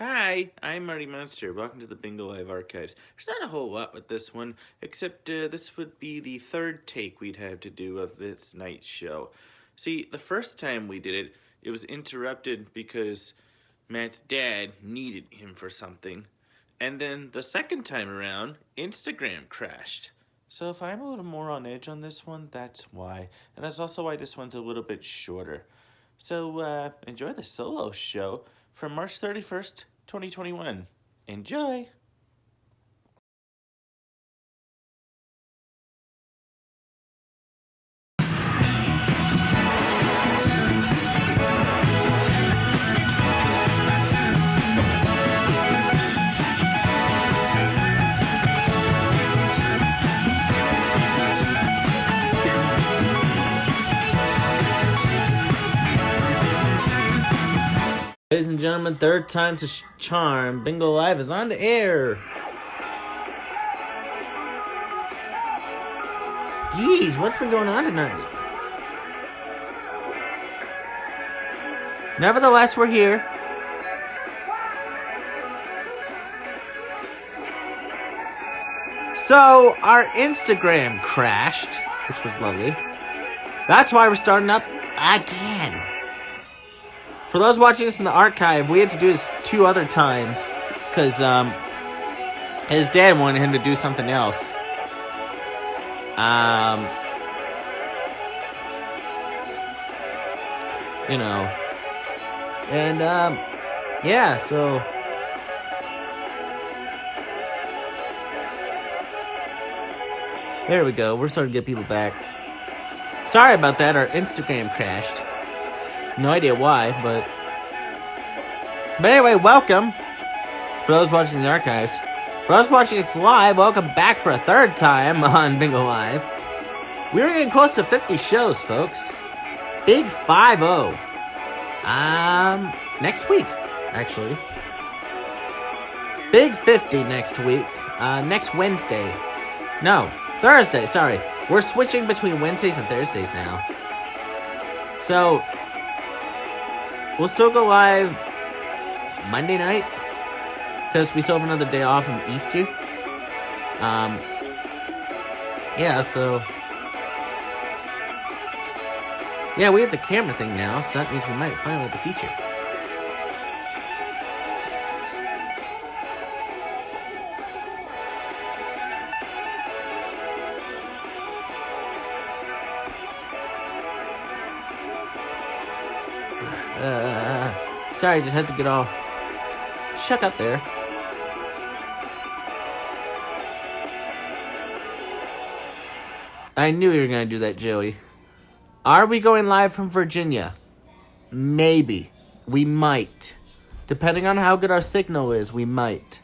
Hi, I'm Marty Monster. Welcome to the Bingel Live Archives. There's not a whole lot with this one, except this would be the third take we'd have to do of this night's show. See, the first time we did it, it was interrupted because Matt's dad needed him for something. And then the second time around, Instagram crashed. So if I'm a little more on edge on this one, that's why. And that's also why this one's a little bit shorter. So enjoy the solo show from March 31st, 2021. Enjoy! Ladies and gentlemen, third time's a charm. Bingo Live is on the air. Geez, what's been going on tonight? Nevertheless, we're here. So, our Instagram crashed, which was lovely. That's why we're starting up again. For those watching this in the archive, we had to do this 2 other times because his dad wanted him to do something else. Yeah, so there we go. We're starting to get people back. Sorry about that. Our Instagram crashed. No idea why, but anyway, welcome. For those watching the archives. For those watching this live, welcome back for a third time on Bingo Live. We're getting close to 50 shows, folks. Big 5-0. Next week, actually. Big 50 next week. Next Wednesday. No, Thursday, sorry. We're switching between Wednesdays and Thursdays now. So, we'll still go live Monday night, because we still have another day off from Easter. We have the camera thing now, so that means we might finally have the feature. Sorry, just had to get all shook up there. I knew you were going to do that, Joey. Are we going live from Virginia? Maybe. We might. Depending on how good our signal is, we might.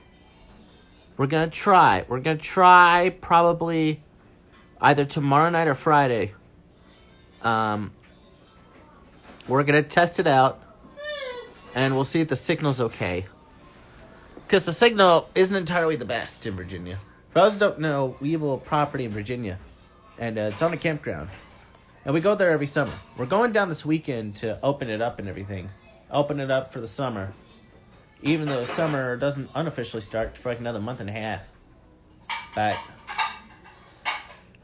We're going to try. We're going to try probably either tomorrow night or Friday. We're going to test it out. And we'll see if the signal's okay. Because the signal isn't entirely the best in Virginia. For those who don't know, we have a little property in Virginia. And it's on a campground. And we go there every summer. We're going down this weekend to open it up and everything. Open it up for the summer. Even though summer doesn't unofficially start for like another month and a half. But,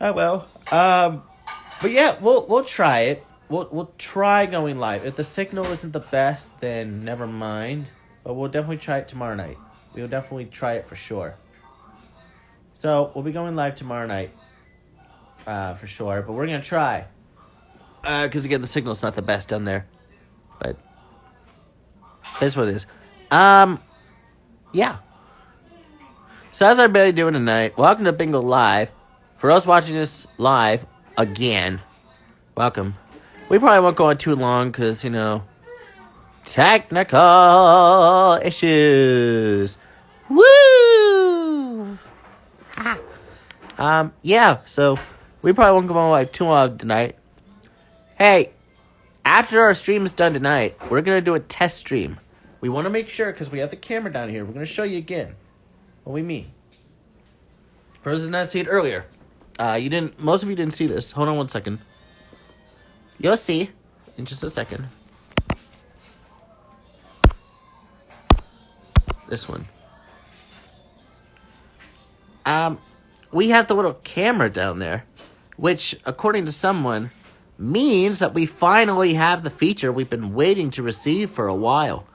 oh well. But yeah, we'll try it. We'll try going live. If the signal isn't the best, then never mind. But we'll definitely try it tomorrow night. We'll definitely try it for sure. So, we'll be going live tomorrow night. For sure. But we're going to try. Because again, the signal's not the best down there. But that's what it is. Yeah. So how's everybody doing tonight? Welcome to Bingo Live. For those watching this live again, welcome. We probably won't go on too long because, technical issues. Woo! So we probably won't go on like too long tonight. Hey, after our stream is done tonight, we're going to do a test stream. We want to make sure, because we have the camera down here, we're going to show you again what we mean. For those who did not see it earlier, most of you didn't see this. Hold on one second. You'll see in just a second. This one. We have the little camera down there, which, according to someone, means that we finally have the feature we've been waiting to receive for a while.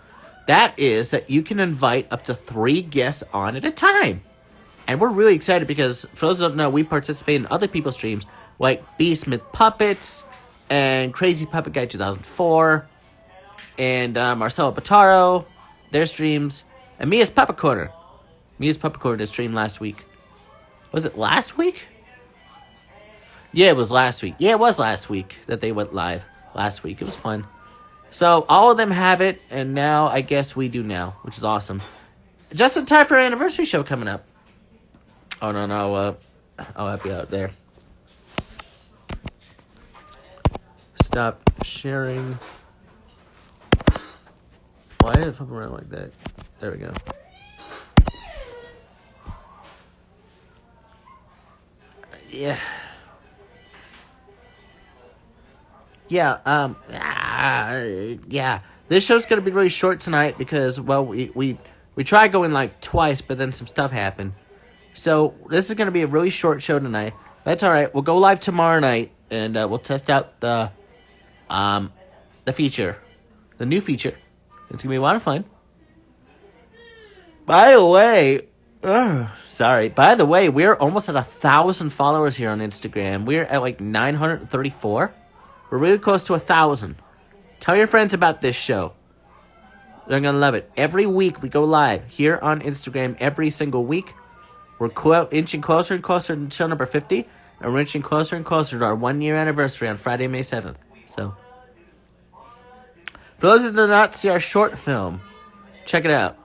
That is that you can invite up to 3 guests on at a time. And we're really excited because, for those who don't know, we participate in other people's streams, like B. Smith Puppets, and Crazy Puppet Guy 2004, and Marcelo Bataro, their streams, and Mia's Puppet Corner. Mia's Puppet Corner did stream last week. Was it last week? Yeah, it was last week. Yeah, it was last week that they went live. Last week. It was fun. So, all of them have it, and now I guess we do now, which is awesome. Just in time for our anniversary show coming up. Oh, no, I'll help you out there. Stop sharing. Why did it flip around like that? There we go. Yeah. Yeah. This show's gonna be really short tonight because, well, we tried going like twice, but then some stuff happened. So this is gonna be a really short show tonight. That's all right. We'll go live tomorrow night, and we'll test out the feature, the new feature. It's gonna be a lot of fun. By the way, we're almost at 1,000 followers here on Instagram. We're at like 934. We're really close to 1,000. Tell your friends about this show. They're gonna love it. Every week we go live here on Instagram. Every single week, we're inching closer and closer to show number 50, and we're inching closer and closer to our 1-year anniversary on Friday, May 7th. So, for those who did not see our short film, check it out.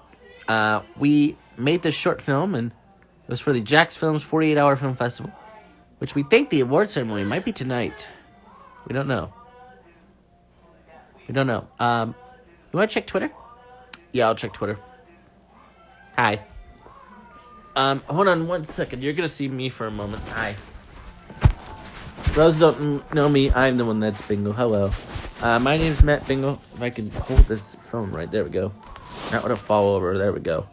We made this short film, and it was for the Jax Films 48-Hour Film Festival, which we think the award ceremony might be tonight. We don't know. You want to check Twitter? Yeah, I'll check Twitter. Hi. Hold on 1 second. You're going to see me for a moment. Hi. For those who don't know me, I'm the one that's Bingel. Hello. My name is Matt Bingel. If I can hold this phone right. There we go. Not want to fall over. There we go.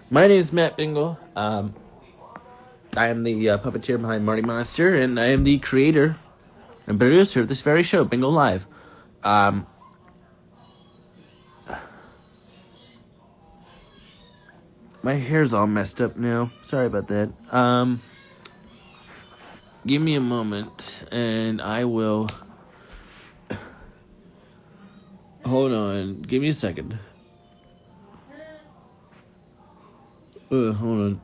My name is Matt Bingel. I am the puppeteer behind Marty Monster, and I am the creator and producer of this very show, Bingel Live. My hair's all messed up now. Sorry about that. Give me a moment, and I will... Hold on. Give me a second. Hold on.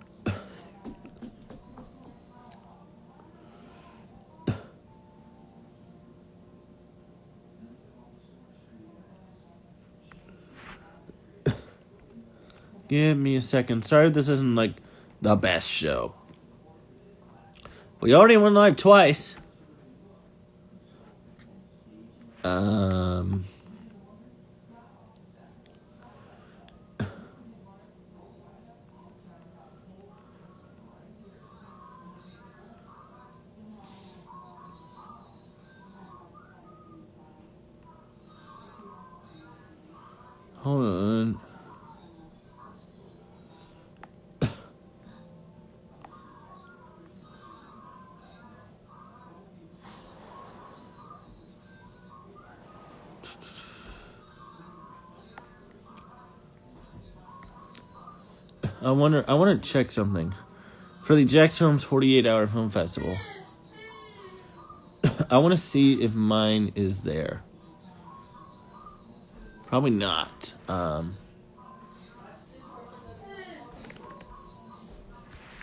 Give me a second. Sorry this isn't, like, the best show. We already went live twice. Hold on. I want to check something. For the Jax Films 48-Hour Film Festival, I want to see if mine is there. Probably not.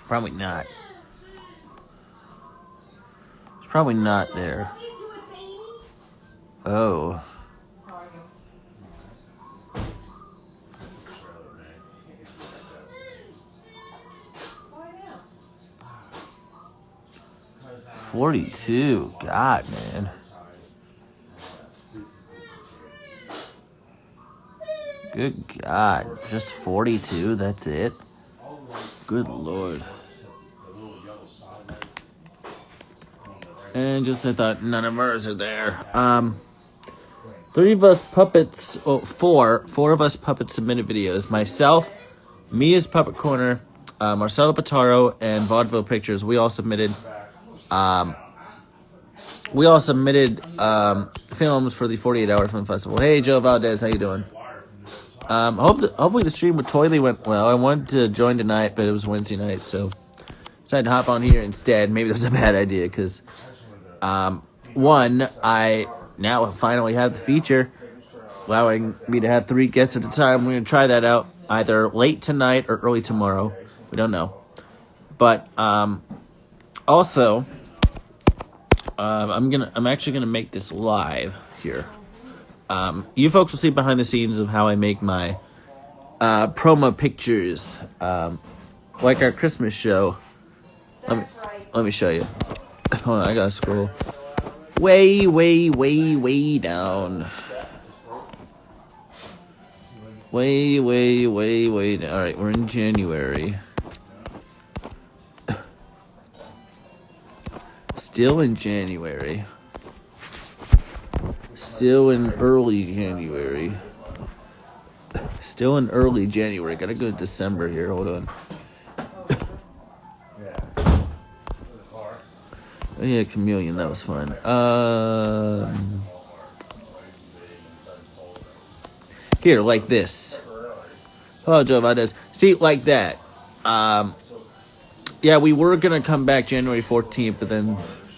Probably not. It's probably not there. Oh. $42. God, man. Good God. Just 42? That's it? Good Lord. And just I thought none of ours are there. 3 of us puppets, four of us puppets submitted videos. Myself, Mia's Puppet Corner, Marcelo Pitaro, and Vaudeville Pictures. We all submitted films for the 48-hour film festival. Hey, Joe Valdez, how you doing? Hopefully the stream with Toily went well. I wanted to join tonight, but it was Wednesday night, so decided to hop on here instead. Maybe that was a bad idea because, one, I now finally have the feature, allowing me to have 3 guests at a time. We're going to try that out either late tonight or early tomorrow. We don't know. But also, I'm actually gonna make this live here. You folks will see behind the scenes of how I make my promo pictures, like our Christmas show. Let me show you. Hold on, I gotta scroll way down. Way down. All right, we're in January. Still in January. Still in early January. Still in early January. Gotta go to December here. Hold on. Oh yeah, Chameleon. That was fun. Here, like this. Oh, Joe Valdez. See, like that. Yeah, we were gonna come back January 14th, but then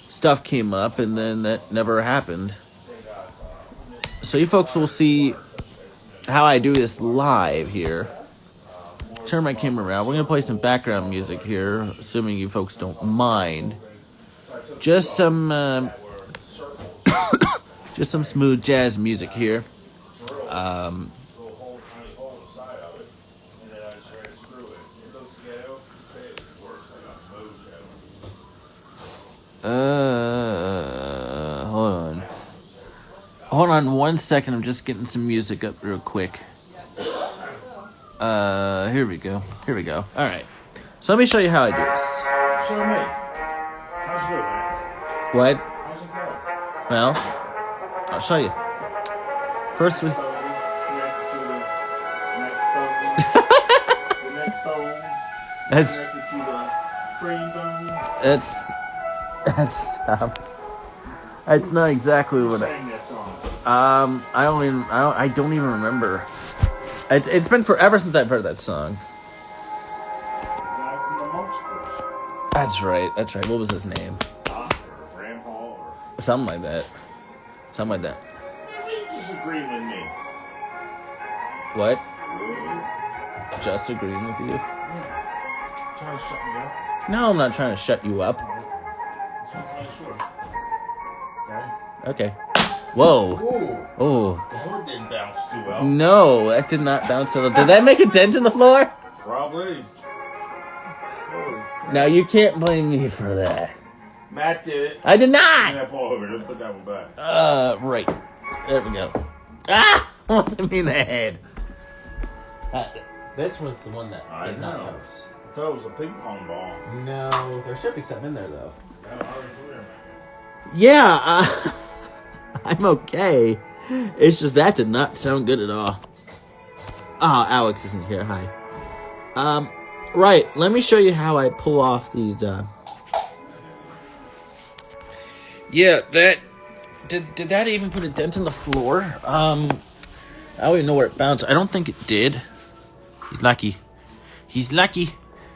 stuff came up, and then that never happened. So you folks will see how I do this live here. Turn my camera around. We're gonna play some background music here, assuming you folks don't mind. Just some just some smooth jazz music here. Hold on 1 second. I'm just getting some music up real quick. Here we go. All right. So let me show you how I do this. Show me. How's it going, man? What? How's it going? Well, I'll show you. First we... That's not exactly what I don't even remember. It's been forever since I've heard that song. That's right. What was his name? Something like that. Maybe you're just agreeing with me. What? Just agreeing with you? Yeah. Trying to shut me up? No, I'm not trying to shut you up. Sure. Okay. Whoa. Ooh. Oh. The hood didn't bounce too well. No, that did not bounce at all. Did that make a dent in the floor? Probably. Now you can't blame me for that. Matt did it. I did not. That ball over. Let's put that one back. Right. There we go. Ah! Almost hit me in the head. This was the one that did not bounce. I thought it was a ping pong ball. No, there should be something in there though. Yeah, Yeah, I'm okay. It's just that did not sound good at all. Oh, Alex isn't here. Hi. Right. Let me show you how I pull off these. Yeah, that did that even put a dent in the floor? I don't even know where it bounced. I don't think it did. He's lucky.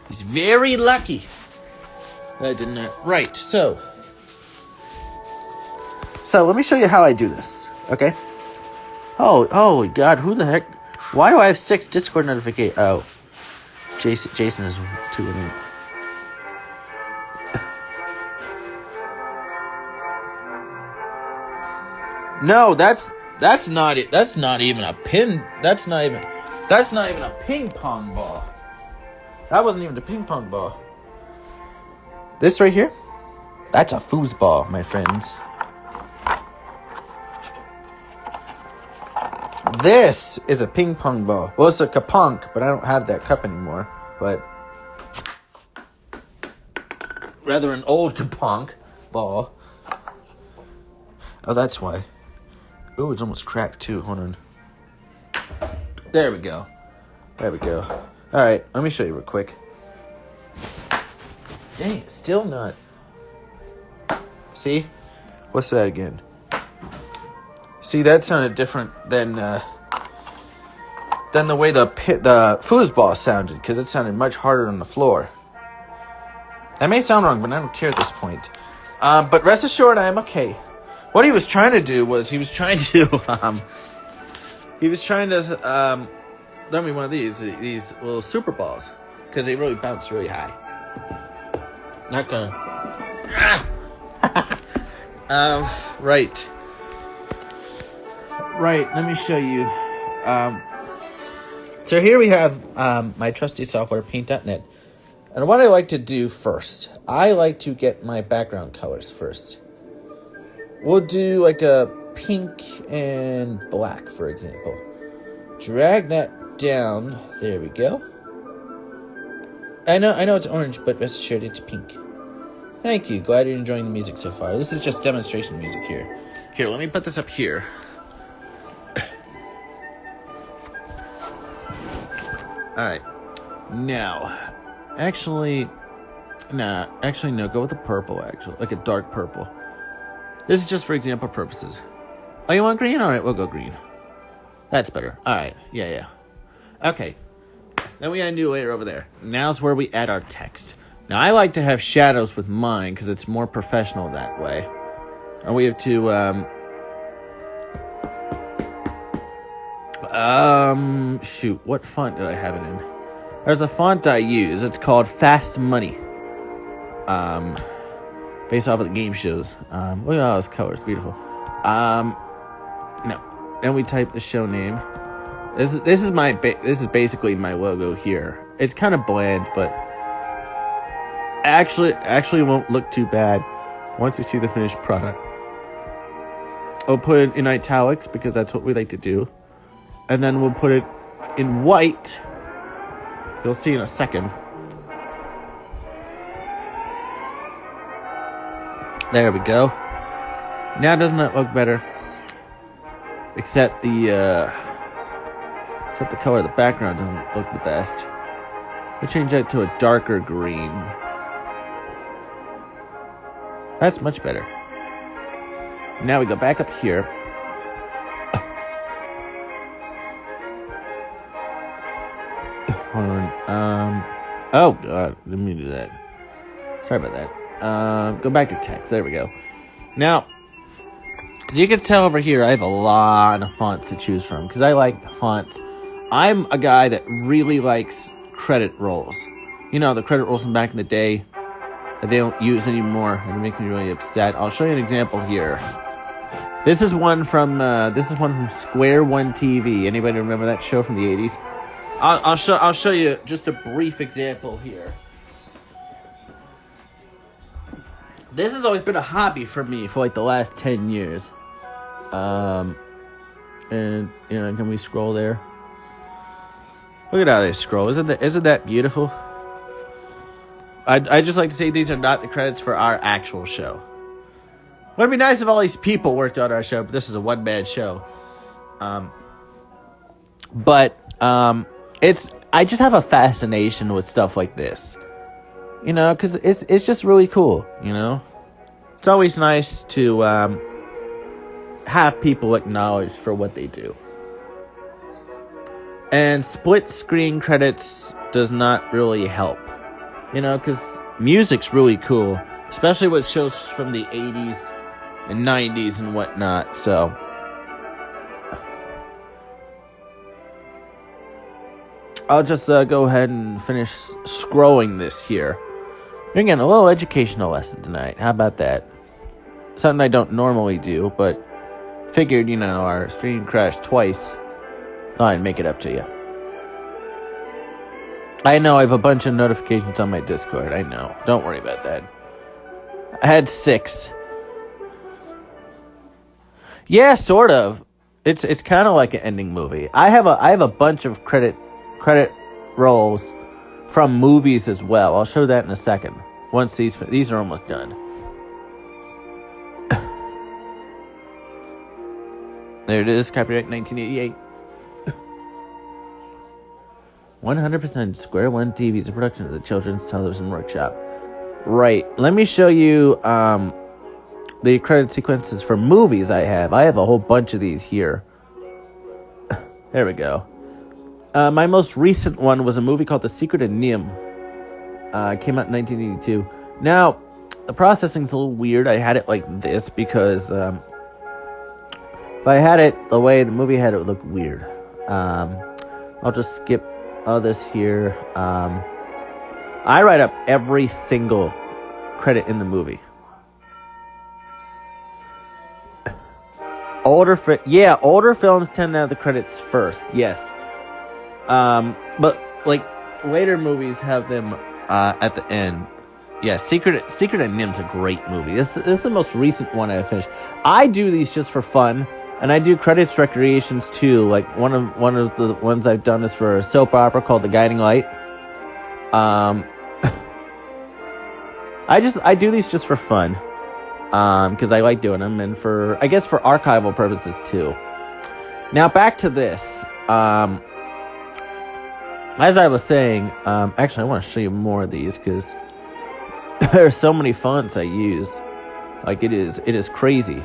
He's very lucky. That did not. Right. So let me show you how I do this. Okay. Oh God! Who the heck? Why do I have 6 Discord notifications? Oh, Jason is 2 of them. No, that's not it. That's not even a pin. That's not even a ping pong ball. That wasn't even a ping pong ball. This right here, that's a foosball, my friends. This is a ping pong ball. Well, it's a kapunk, but I don't have that cup anymore. But rather an old kapunk ball. Oh, that's why. Oh, it's almost cracked too. Hold on. There we go. Alright, let me show you real quick. Dang, it's still not. See? What's that again? See, that sounded different than the way the foosball sounded, because it sounded much harder on the floor. That may sound wrong, but I don't care at this point. But rest assured, I am okay. What he was trying to do was he was trying to throw me one of these little super balls, because they really bounce really high. Not gonna. Right. Let me show you. So here we have my trusty software, Paint.net. And what I like to do first, I like to get my background colors first. We'll do like a pink and black, for example. Drag that down. There we go. I know it's orange, but rest assured it's pink. Thank you. Glad you're enjoying the music so far. This is just demonstration music here. Here, let me put this up here. Alright. Now, actually, no, go with the purple, actually. Like a dark purple. This is just for example purposes. Oh, you want green? Alright, we'll go green. That's better. Alright, yeah. Okay. Then we got a new layer over there. Now's where we add our text. Now, I like to have shadows with mine because it's more professional that way. And we have to, shoot, what font did I have it in? There's a font I use. It's called Fast Money. Based off of the game shows. Look at all those colors, beautiful. No. Then we type the show name. This is basically my logo here. It's kind of bland, but actually won't look too bad once you see the finished product. I'll put it in italics because that's what we like to do. And then we'll put it in white. You'll see in a second. There we go. Now doesn't that look better? Except the color of the background doesn't look the best. We'll change that to a darker green. That's much better. Now we go back up here. Hold on. Oh god, let me do that. Sorry about that. Go back to text. There we go. Now, as you can tell over here, I have a lot of fonts to choose from because I like fonts. I'm a guy that really likes credit rolls. You know, the credit rolls from back in the day that they don't use anymore, and it makes me really upset. I'll show you an example here. This is one from Square One TV. Anybody remember that show from the 80s? I'll show you just a brief example here. This has always been a hobby for me for like the last 10 years. And you know, can we scroll there? Look at how they scroll. Isn't that beautiful? I just like to say these are not the credits for our actual show. Would be nice if all these people worked on our show, but this is a one-man show. I just have a fascination with stuff like this. You know, because it's just really cool, you know? It's always nice to have people acknowledged for what they do. And split screen credits does not really help. You know, because music's really cool. Especially with shows from the 80s and 90s and whatnot, so... I'll just go ahead and finish scrolling this here. You're getting a little educational lesson tonight. How about that? Something I don't normally do, but figured, you know, our stream crashed twice. Thought I'd make it up to you. I know I have a bunch of notifications on my Discord. I know. Don't worry about that. I had 6. Yeah, sort of. It's kind of like an ending movie. I have a bunch of credit rolls from movies as well. I'll show that in a second. Once these are almost done. There it is, copyright 1988. 100% Square One TV is a production of the Children's Television Workshop. Right. Let me show you the credit sequences for movies I have. I have a whole bunch of these here. There we go. My most recent one was a movie called The Secret of Nim. Came out in 1982. Now, the processing's a little weird. I had it like this because if I had it the way the movie had it, would look weird. I'll just skip all this here. I write up every single credit in the movie. Older films tend to have the credits first, yes. But like later movies have them at the end. Yeah, Secret of Nim's a great movie. This is the most recent one I finished. I do these just for fun, and I do credits recreations too. Like one of the ones I've done is for a soap opera called The Guiding Light. I do these just for fun. Because I like doing them, and for archival purposes too. Now back to this. As I was saying, actually I want to show you more of these because there are so many fonts I use. Like it is crazy.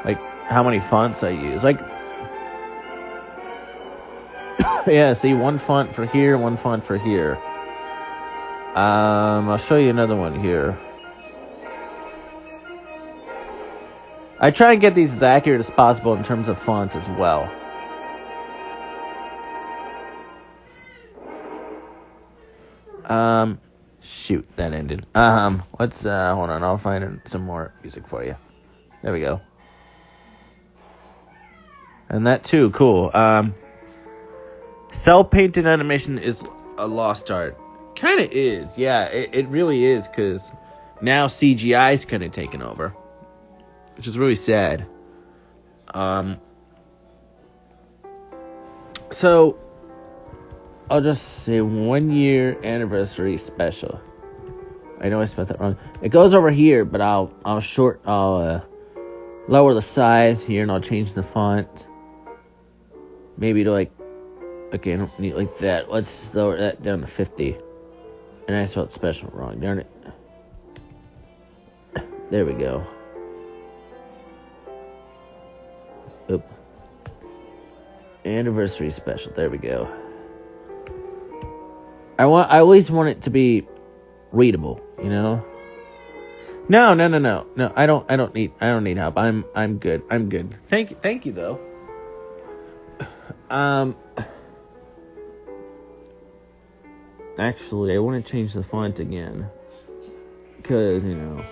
Like how many fonts I use. Like yeah, see, one font for here, one font for here. I'll show you another one here. I try and get these as accurate as possible in terms of fonts as well. Shoot, that ended. Let's, hold on, I'll find some more music for you. There we go. And that too, cool. Cell-painted animation is a lost art. Kinda is, yeah, it really is, because now CGI's kinda taken over. Which is really sad. So I'll just say 1 year anniversary special. I know I spelled that wrong. It goes over here, but I'll lower the size here and I'll change the font. Maybe to like, okay, I don't need like that. Let's lower that down to 50. And I spelled special wrong, darn it. There we go. Oop. Anniversary special. There we go. I always want it to be readable, you know? No. I don't need help. I'm good. Thank you though. Actually, I want to change the font again. Because, you know,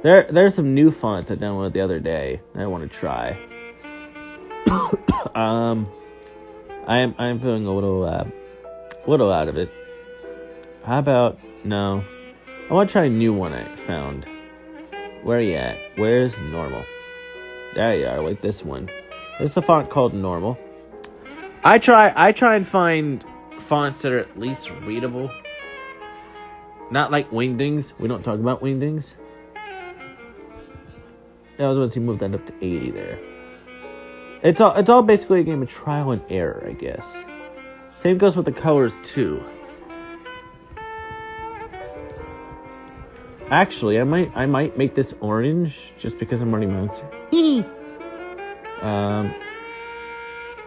there's some new fonts I downloaded the other day I want to try. I'm feeling a little out of it. How about, no, I want to try a new one I found. Where are you at? Where's normal? There you are, like this one. There's a font called normal. I try and find fonts that are at least readable. Not like wingdings. We don't talk about wingdings. I was once he moved that up to 80 there. It's all basically a game of trial and error, I guess. Same goes with the colors too. Actually, I might make this orange just because I'm running monster.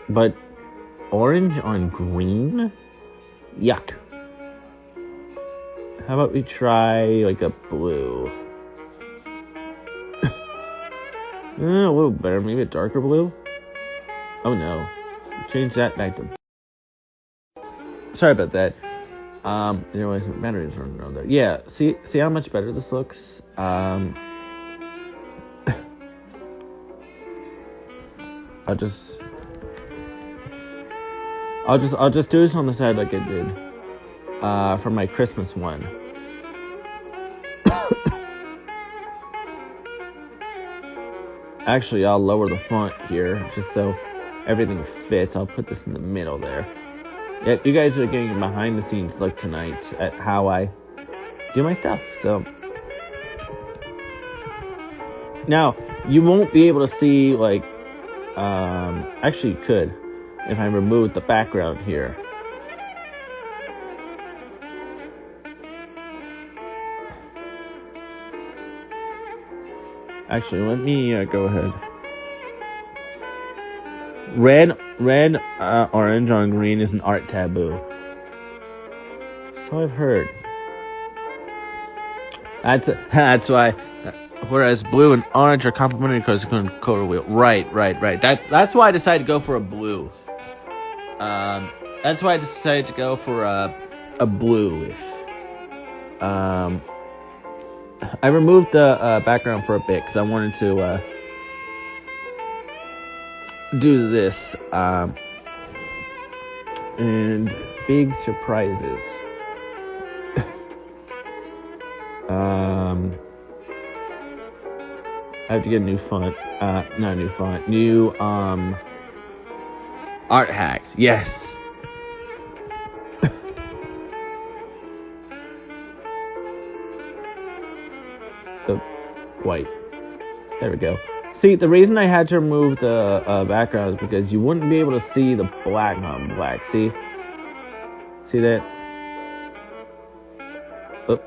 But orange on green? Yuck. How about we try like a blue? A little better, maybe a darker blue? Oh no. Change that back to... Sorry about that. Anyways, batteries running around there. Yeah, see how much better this looks? I'll just do this on the side like I did for my Christmas one. Actually, I'll lower the font here just so everything fits. I'll put this in the middle there. Yeah, you guys are getting a behind the scenes look tonight at how I do my stuff. So now you won't be able to see like actually you could if I remove the background here. Actually, let me go ahead. Red, orange on green is an art taboo. So I've heard. That's why. Whereas blue and orange are complementary colors going color wheel. Right. That's why I decided to go for a blue. That's why I decided to go for a blue. I removed the background for a bit because I wanted to do this. And big surprises. I have to get a new font. Not a new font. New art hacks. Yes. So white. There we go. See, the reason I had to remove the background is because you wouldn't be able to see the black on black. See? See that? Oh.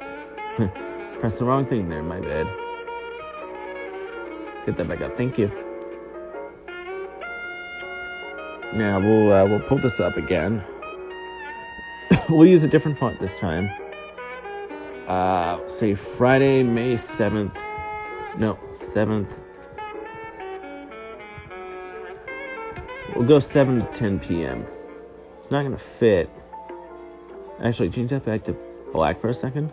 Press the wrong thing there, my bad. Get that back up. Thank you. Now we'll pull this up again. We'll use a different font this time. Say Friday, May 7th. No, 7th. We'll go 7 to 10 p.m. It's not gonna fit. Actually, change that back to black for a second.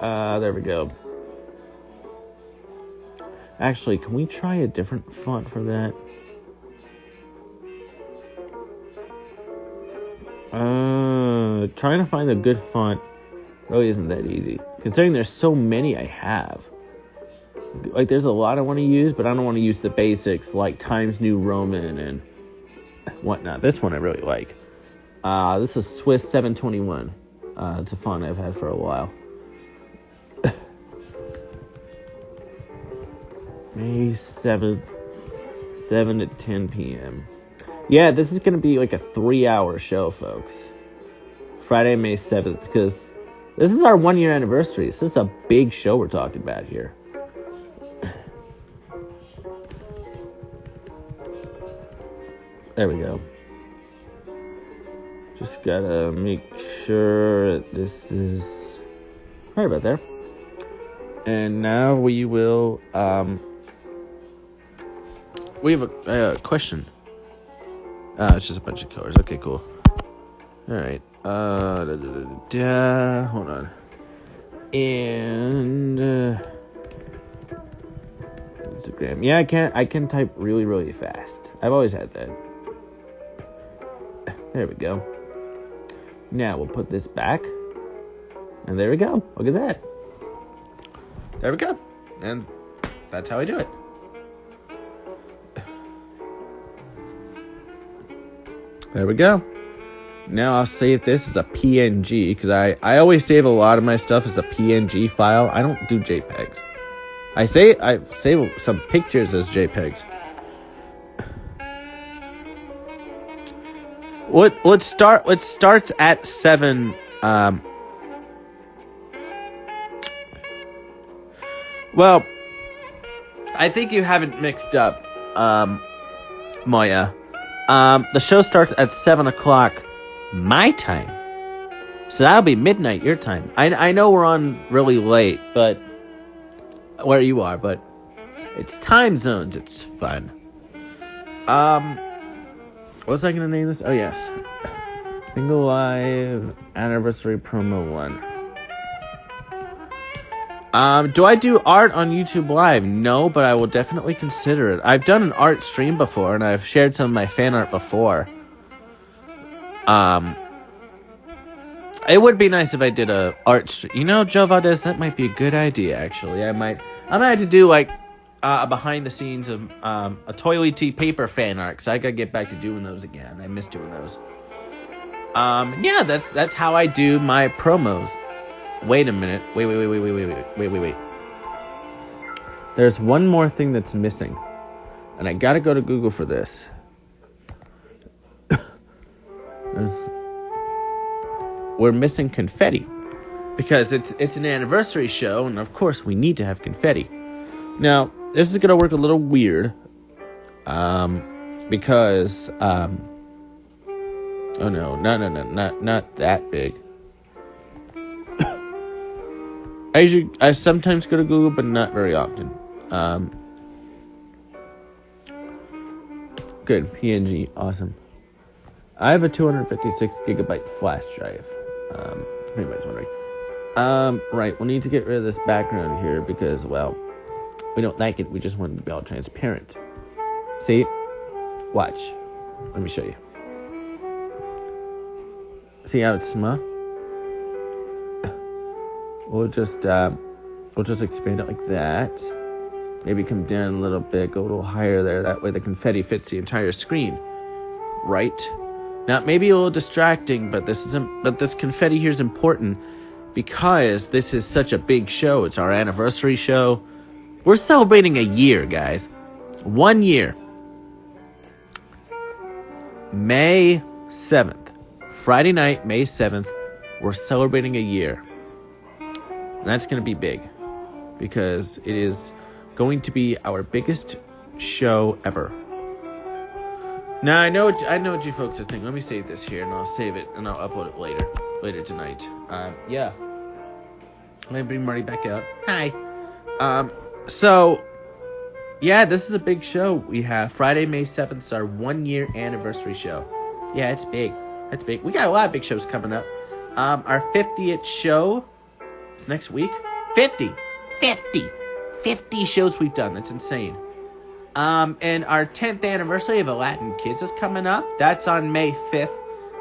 There we go. Actually, can we try a different font for that? Trying to find a good font really isn't that easy, considering there's so many I have. Like, there's a lot I want to use, but I don't want to use the basics like Times New Roman and whatnot. This one I really like. This is Swiss 721. It's a font I've had for a while. May 7th, 7 to 10 p.m. Yeah, this is going to be like a 3-hour show, folks. Friday, May 7th, because this is our 1-year anniversary. So this is a big show we're talking about here. There we go. Just gotta make sure that this is right about there. And now we will, we have a question. It's just a bunch of colors. Okay, cool. Alright. Hold on. And, Instagram. Yeah, I can type really, really fast. I've always had that. There we go. Now we'll put this back. And there we go. Look at that. There we go. And that's how I do it. There we go. Now I'll save this as a PNG, because I always save a lot of my stuff as a PNG file. I don't do JPEGs. I save some pictures as JPEGs. Let's start at 7. Well, I think you haven't mixed up, Maya. The show starts at 7 o'clock my time. So that'll be midnight your time. I know we're on really late, but where you are, but it's time zones. It's fun. What was I going to name this? Oh, yes. Bingel Live Anniversary Promo 1. Do I do art on YouTube Live? No, but I will definitely consider it. I've done an art stream before, and I've shared some of my fan art before. It would be nice if I did a art stream. You know, Joe Valdez, that might be a good idea, actually. I might have to do, like, a behind the scenes of a Toilet Tea paper fan art, because I gotta get back to doing those again. I miss doing those. Yeah, that's how I do my promos. Wait a minute. Wait. There's one more thing that's missing, and I gotta go to Google for this. We're missing confetti. because it's an anniversary show, and of course we need to have confetti. Now, this is gonna work a little weird, because oh no, not that big. I sometimes go to Google, but not very often. Good, PNG, awesome. I have a 256 gigabyte flash drive. If anybody's wondering. Right, we'll need to get rid of this background here because, well, we don't like it. We just want to be all transparent. See? Watch. Let me show you. See how it's small? We'll just expand it like that. Maybe come down a little bit, go a little higher there. That way the confetti fits the entire screen. Right? Now, maybe a little distracting, but this confetti here is important because this is such a big show. It's our anniversary show. We're celebrating a year, guys. 1 year. May 7th. Friday night, May 7th. We're celebrating a year. And that's going to be big because it is going to be our biggest show ever. Now, I know what you folks are thinking. Let me save this here, and I'll save it, and I'll upload it later tonight. Yeah. Let me bring Marty back out. Hi. So, yeah, this is a big show. We have Friday, May 7th is our 1 year anniversary show. Yeah, it's big. It's big. We got a lot of big shows coming up. Our 50th show is next week. 50 shows we've done. That's insane. And our 10th anniversary of Latin Kids is coming up. That's on May 5th.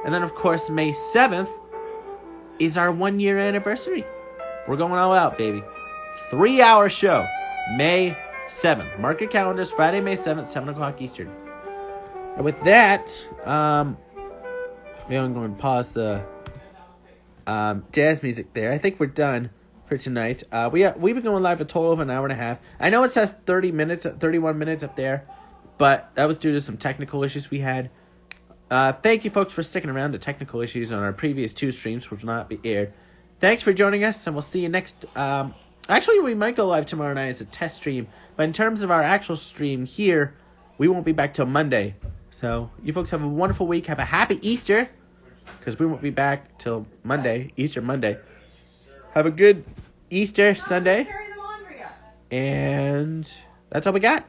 And then, of course, May 7th is our 1 year anniversary. We're going all out, baby. 3-hour show. May 7th. Mark your calendars. Friday, May 7th, 7 o'clock Eastern. And with that, maybe I'm going to pause the jazz music there. I think we're done for tonight. We've been going live a total of an hour and a half. I know it says 31 minutes up there, but that was due to some technical issues we had. Thank you, folks, for sticking around to technical issues on our previous 2 streams, which will not be aired. Thanks for joining us, and we'll see you next... actually, we might go live tomorrow night as a test stream, but in terms of our actual stream here, we won't be back till Monday. So, you folks have a wonderful week. Have a happy Easter, because we won't be back till Monday, Easter Monday. Have a good Easter Sunday. And that's all we got.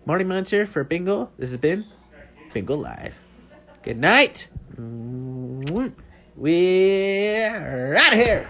Marty Mons here for Bingel. This has been Bingel Live. Good night. We're out of here.